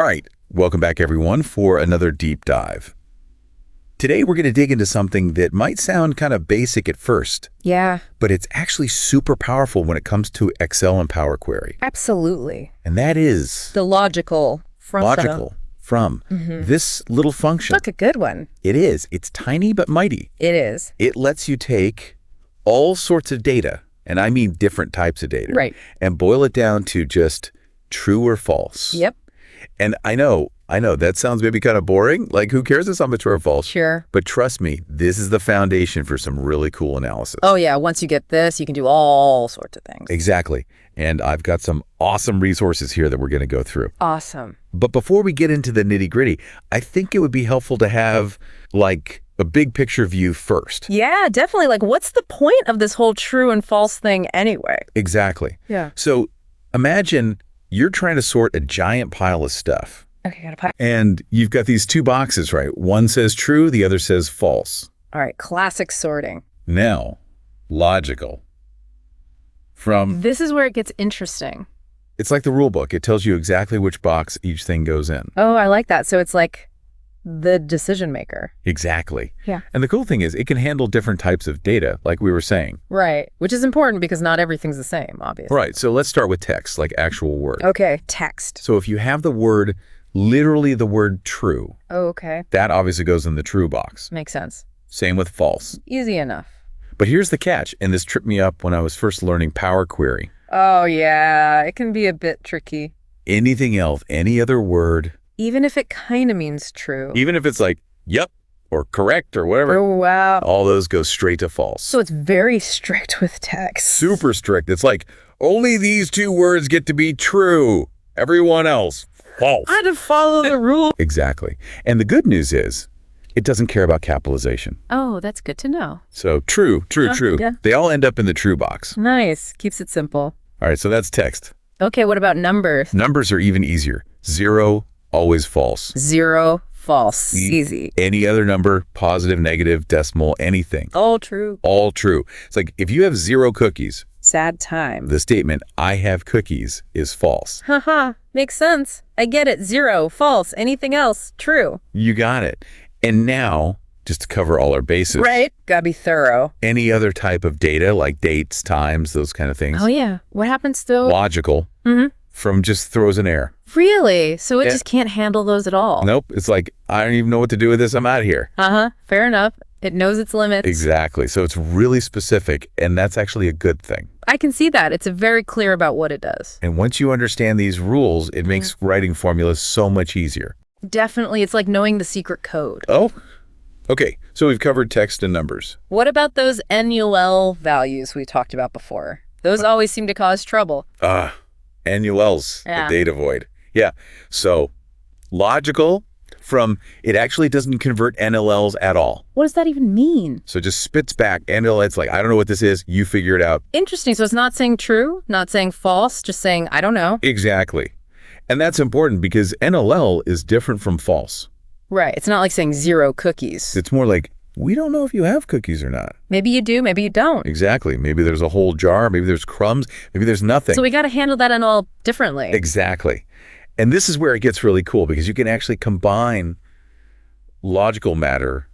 All right, welcome back everyone for another deep dive. Today we're going to dig into something that might sound kind of basic at first. Yeah. But it's actually super powerful when it comes to Excel and Power Query. Absolutely. And that is the Logical.From. Logical.From. This little function. Look, a good one. It is. It's tiny but mighty. It is. It lets you take all sorts of data, and I mean different types of data, right, and boil it down to just true or false. Yep. And I know, that sounds maybe kind of boring. Like, who cares if something's true or false? Sure. But trust me, this is the foundation for some really cool analysis. Oh, yeah. Once you get this, you can do all sorts of things. Exactly. And I've got some awesome resources here that we're going to go through. Awesome. But before we get into the nitty-gritty, I think it would be helpful to have, like, a big picture view first. Yeah, definitely. Like, what's the point of this whole true and false thing anyway? Exactly. Yeah. So imagine you're trying to sort a giant pile of stuff. Okay, got a pile. And you've got these two boxes, right? One says true, the other says false. All right, classic sorting. Now, Logical.From. This is where it gets interesting. It's like the rule book. It tells you exactly which box each thing goes in. Oh, I like that. So it's like the decision maker. Exactly. Yeah. And the cool thing is it can handle different types of data, like we were saying. Right. Which is important because not everything's the same, obviously. Right. So let's start with text, like actual word. Okay. Text. So if you have the word, literally the word true. Oh, okay. That obviously goes in the true box. Makes sense. Same with false. Easy enough. But here's the catch, and this tripped me up when I was first learning Power Query. Oh, yeah. It can be a bit tricky. Anything else, any other word. Even if it kind of means true. Even if it's like, yep, or correct, or whatever. Oh, wow. All those go straight to false. So it's very strict with text. Super strict. It's like, only these two words get to be true. Everyone else, false. I had to follow the rule. Exactly. And the good news is, it doesn't care about capitalization. Oh, that's good to know. So true. Yeah. They all end up in the true box. Nice. Keeps it simple. All right, so that's text. Okay, what about numbers? Numbers are even easier. 0, always false. 0, false. Easy. Any other number, positive, negative, decimal, anything. All true. All true. It's like if you have 0 cookies, sad time. the statement, I have cookies, is false. Haha, makes sense. I get it. 0, false. Anything else, true. You got it. And now, just to cover all our bases. Right. Gotta be thorough. Any other type of data, like dates, times, those kind of things. Oh, yeah. What happens though? Logical.From just throws an error. Really? So it Yeah. just can't handle those at all? Nope. It's like, I don't even know what to do with this. I'm out of here. Fair enough. It knows its limits. Exactly. So it's really specific, and that's actually a good thing. I can see that. It's very clear about what it does. And once you understand these rules, it makes writing formulas so much easier. Definitely. It's like knowing the secret code. Oh, okay. So we've covered text and numbers. What about those NUL values we talked about before? Those always seem to cause trouble. NULs, Yeah. the data void. Yeah. So Logical.From, it actually doesn't convert NLLs at all. What does that even mean? So it just spits back NL. It's like, I don't know what this is. You figure it out. Interesting. So it's not saying true, not saying false, just saying, I don't know. Exactly. And that's important because NLL is different from false. Right. It's not like saying 0 cookies. It's more like, we don't know if you have cookies or not. Maybe you do, maybe you don't. Exactly. Maybe there's a whole jar. Maybe there's crumbs. Maybe there's nothing. So we got to handle that NUL differently. Exactly. And this is where it gets really cool because you can actually combine logical matter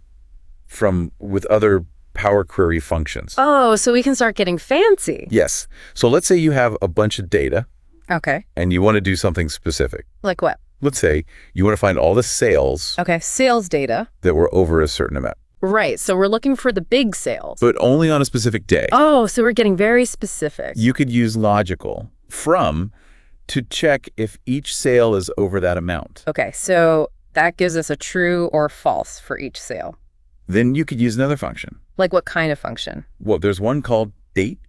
with other Power Query functions. Oh, so we can start getting fancy. Yes. So let's say you have a bunch of data Okay. and you want to do something specific. Like what? Let's say you want to find all the sales Okay. Sales data. that were over a certain amount, Right. So we're looking for the big sales. but only on a specific day. Oh, so we're getting very specific. You could use Logical.From to check if each sale is over that amount. Okay. So that gives us a true or false for each sale. Then you could use another function. Like what kind of function? Well, there's one called date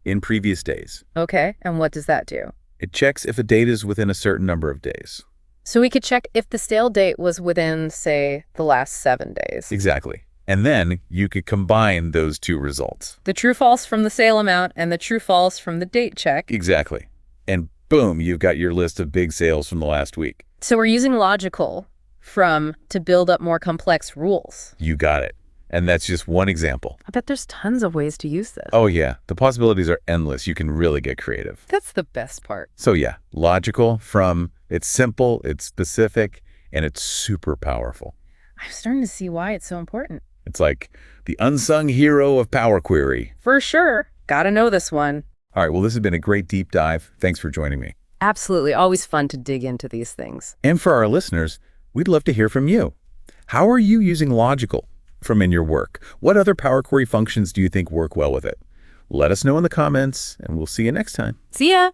in previous days. Okay. And what does that do? It checks if a date is within a certain number of days. So we could check if the sale date was within, say, the last 7 days. Exactly. And then you could combine those two results. The true false from the sale amount and the true false from the date check. Exactly. And boom, you've got your list of big sales from the last week. So we're using Logical.From to build up more complex rules. You got it. And that's just one example. I bet there's tons of ways to use this. Oh yeah, the possibilities are endless. You can really get creative. That's the best part. So yeah, Logical.From, It's simple, it's specific, and it's super powerful. I'm starting to see why it's so important. It's like the unsung hero of Power Query. For sure. Gotta know this one. All right, well, this has been a great deep dive. Thanks for joining me. Absolutely. Always fun to dig into these things. And for our listeners, we'd love to hear from you. How are you using Logical.From in your work? What other Power Query functions do you think work well with it? Let us know in the comments, and we'll see you next time. See ya!